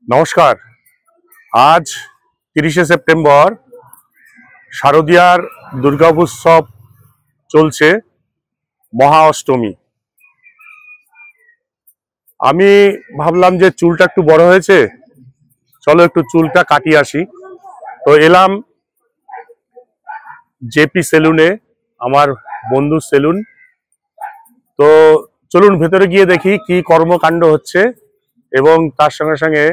নমস্কার। আজ 30শে সেপ্টেম্বর শারদীয়ার দুর্গোৎসব চলছে, মহা অষ্টমী। আমি ভাবলাম যে চুলটা একটু বড় হয়েছে, চলো একটু চুলটা কাটিয়ে আসি। তো এলাম জেপি সেলুনে, আমার বন্ধুর সেলুন। তো চলুন ভেতরে গিয়ে দেখি কি কর্মকাণ্ড হচ্ছে এবং তার সঙ্গে সঙ্গে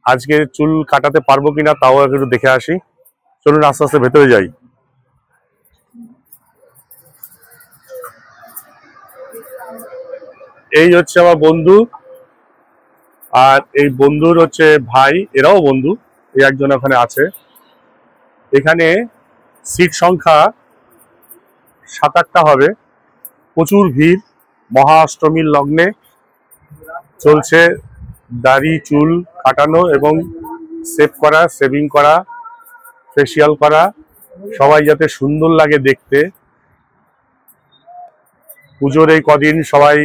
আজকে চুল কাটাতে পারবো কিনা তাও একটু দেখে আসি। চলুন আস্তে আস্তে ভেতরে যাই। এই হচ্ছে আমার বন্ধু, আর এই বন্ধুর হচ্ছে ভাই, এরাও বন্ধু। এই একজন ওখানে আছে। এখানে সিট সংখ্যা 7-8টা হবে। প্রচুর ভিড়। মহা অষ্টমীর লগ্নে চলছে দাড়ি চুল কাটানো এবং সেভ করা, সেভিং করা, ফেসিয়াল করা, সবাই যাতে সুন্দর লাগে দেখতে। পুজোর এই কদিন সবাই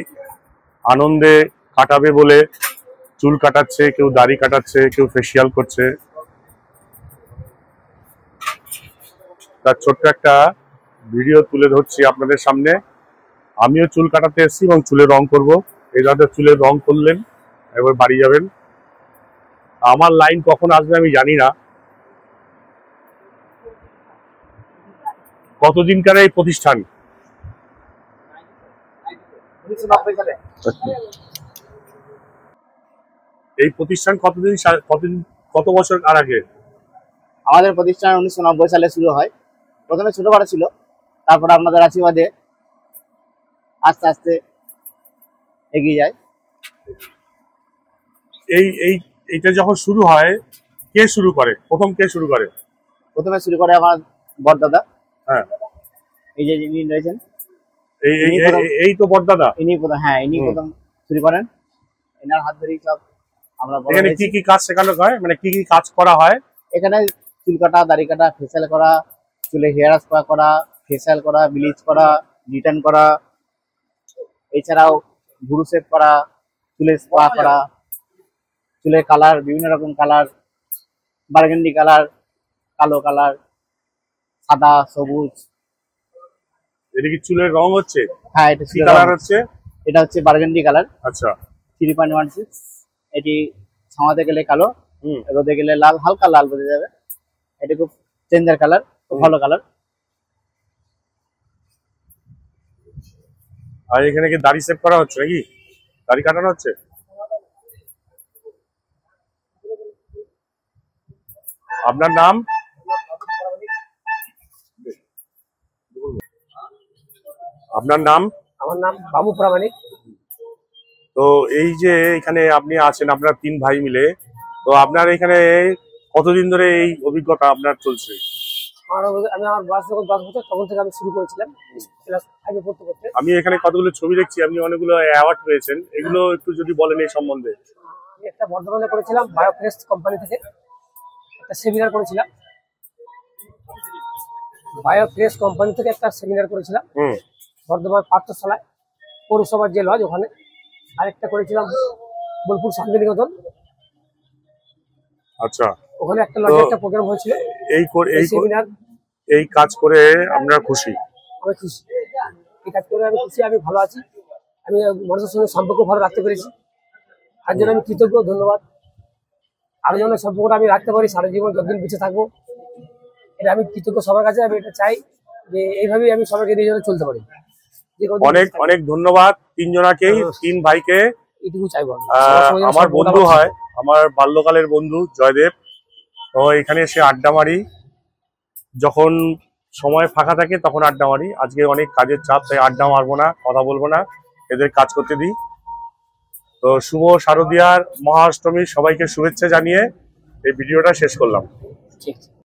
আনন্দে কাটাবে বলে চুল কাটাচ্ছে, কেউ দাড়ি কাটাচ্ছে, কেউ ফেসিয়াল করছে। তার ছোট্ট একটা ভিডিও তুলে ধরছি আপনাদের সামনে। আমিও চুল কাটাতে এসেছি এবং চুলে রং করবো। এই দাদা চুলে রং করলেন, এবার বাড়ি যাবেন। আমার লাইন কখন আসবে আমি জানি না। কতদিনকার এই প্রতিষ্ঠান? এই প্রতিষ্ঠান কত বছর আর আগে? আমাদের প্রতিষ্ঠান 1990 সালে শুরু হয়। প্রথমে ছোটখাটো ছিল, তারপরে আপনাদের আশীর্বাদে আস্তে আস্তে এগিয়ে যায়। এইটা যখন শুরু হয়, কে শুরু করে? কে শুরু করে? প্রথমে শুরু করে আমার বড়দাদা। হ্যাঁ, এই যে যিনি রয়েছেন, এই তো বড়দাদা। ইনি প্রথম, হ্যাঁ ইনি প্রথম শুরু করেন। এনার হাত ধরেই সব আমরা। এখানে কি কি কাজ শেখানো হয়, মানে কি কি কাজ করা হয়? এখানে চুল কাটা, দাড়ি কাটা, ফেসিয়াল করা, চুলে হেয়ার স্পা করা, ফেসিয়াল করা, ব্লিচ করা, রিটার্ন করা, এছাড়াও ভুরু শেভ করা, চুলে স্পা করা, চুলের কালার, বিভিন্ন রকম কালার, বার্গেন্ডি কালার, কালো কালার, সাদা, সবুজ। এটা কি চুলের রং হচ্ছে? হ্যাঁ, এটা কি কালার হচ্ছে? এটা হচ্ছে বার্গেন্ডি কালার। আচ্ছা, 3.16। এটি ছামাতে গেলে কালো, রোদে গেলে লাল, হালকা লাল বোঝা যাবে। এটা খুব চেঞ্জার কালার, খুব ভালো কালার। আর এখানে কি দাড়ি সেভ করা হচ্ছে নাকি দাড়ি কাটানো হচ্ছে? আপনার নাম? আপনার নাম? আমার নাম বাবু প্রামাণিক। তো এই যে এখানে আপনি আছেন, আপনার 3 ভাই মিলে, তো আপনার এখানে কতদিন ধরে এই অভিজ্ঞতা আপনার চলছে? আমি আমার বয়স যখন 10 বছর, তখন থেকে আমি শুরু করেছিলাম ক্লাস 5-এ পড়তে পড়তে। আমি এখানে কতগুলো ছবি দেখছি, আপনি অনেকগুলো অ্যাওয়ার্ড পেয়েছেন, এগুলো একটু যদি বলেন এই সম্বন্ধে। আমি একটা বর্ধমানে করেছিলাম, বায়োফ্রেশ কোম্পানি থেকে একটা সেমিনার করেছিলাম। বায়োফ্রেশ কোম্পানি থেকে একটা সেমিনার করেছিলাম বর্ধমান পাঠশালায়, পৌরসভার যে লজ ওখানে। আরেকটা করেছিলাম বোলপুর শান্তিনিকেতন। আচ্ছা, ওখানে একটা লজে একটা প্রোগ্রাম হয়েছিল। এই কাজ করে আমরা খুশি? আমি খুশি, এই কাজ করে আমি খুশি, আমি ভালো আছি। আমি মানুষের সঙ্গে সম্পর্ক ভালো রাখতে পেরেছি, তার জন্য আমি কৃতজ্ঞ, ধন্যবাদ। আরো যেন সম্পর্কটা আমি রাখতে পারি সারা জীবন, যতদিন বেঁচে থাকবো, এটা আমি কৃতজ্ঞ সবার কাছে। আমি এটা চাই যে এইভাবেই আমি সবাইকে নিয়ে যেন চলতে পারি। অনেক অনেক ধন্যবাদ 3 জনাকেই, 3 ভাইকে। এটুকু চাইবো। আমার বন্ধু হয়, আমার বাল্যকালের বন্ধু জয়দেব। তো এখানে এসে আড্ডা মারি, যখন সময় ফাঁকা থাকে তখন আড্ডা মারি। আজকে অনেক কাজের চাপ, তাই আড্ডা মারবো না, কথা বলবো না, এদের কাজ করতে দিই। তো শুভ শারদীয়ার মহা অষ্টমীর সবাইকে শুভেচ্ছা জানিয়ে এই ভিডিওটা শেষ করলাম। ঠিক আছে।